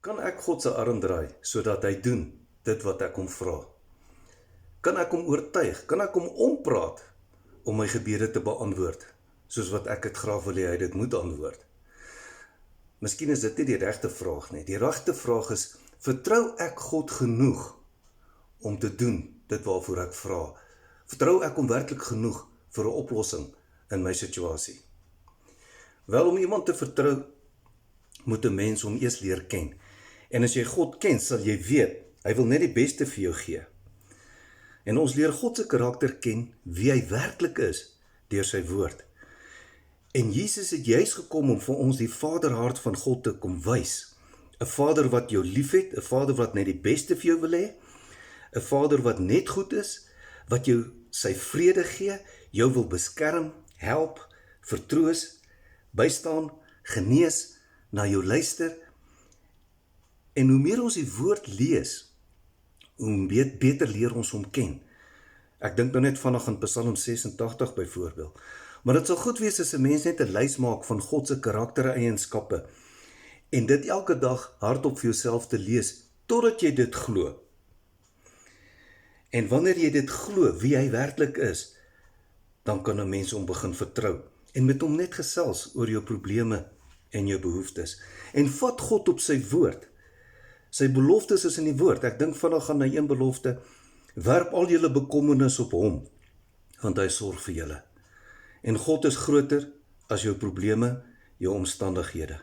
Kan ek God se arm draai, sodat hy doen dit wat ek hom vra? Kan ek hom oortuig? Kan ek hom ompraat om my gebede te beantwoord, soos wat ek het graag wil hê hy dit moet antwoord? Miskien is dit nie die regte vraag nie. Die regte vraag is, vertrou ek God genoeg om te doen dit waarvoor ek vra? Vertrou ek hom werklik genoeg vir 'n oplossing in my situasie? Wel, om iemand te vertrou, moet 'n mens hom eers leer ken. En as jy God ken, sal jy weet, hy wil net die beste vir jou gee. En ons leer God se karakter ken, wie hy werklik is, deur sy woord. En Jesus het juis gekom om vir ons die vaderhart van God te kom wys. 'n Vader wat jou liefhet, 'n Vader wat net die beste vir jou wil hê, 'n Vader wat net goed is, wat jou sy vrede gee, jou wil beskerm, help, vertroos, bystaan, genees, na jou luister. En hoe meer ons die woord lees, hoe beter leer ons hom ken. Ek dink nou net vanaand aan Psalm 86 byvoorbeeld. Maar dit sal goed wees as 'n mens net 'n lys maak van God se karaktereienskappe en dit elke dag hardop vir jouself te lees, totdat jy dit glo. En wanneer jy dit glo, wie hy werklik is, dan kan 'n mens hom begin vertrou en met hom net gesels oor jou probleme en jou behoeftes. En vat God op sy woord. Sy beloftes is in die woord. Ek dink vanaand gaan na een belofte, werp al julle bekommernis op hom, want hy sorg vir julle. En God is groter as jou probleme, jou omstandighede.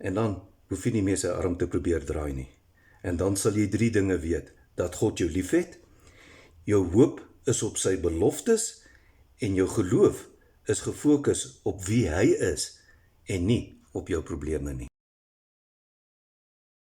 En dan hoef jy nie meer sy arm te probeer draai nie. En dan sal jy 3 dinge weet, dat God jou liefhet, jou hoop is op sy beloftes, en jou geloof is gefokus op wie hy is, en nie op jou probleme nie.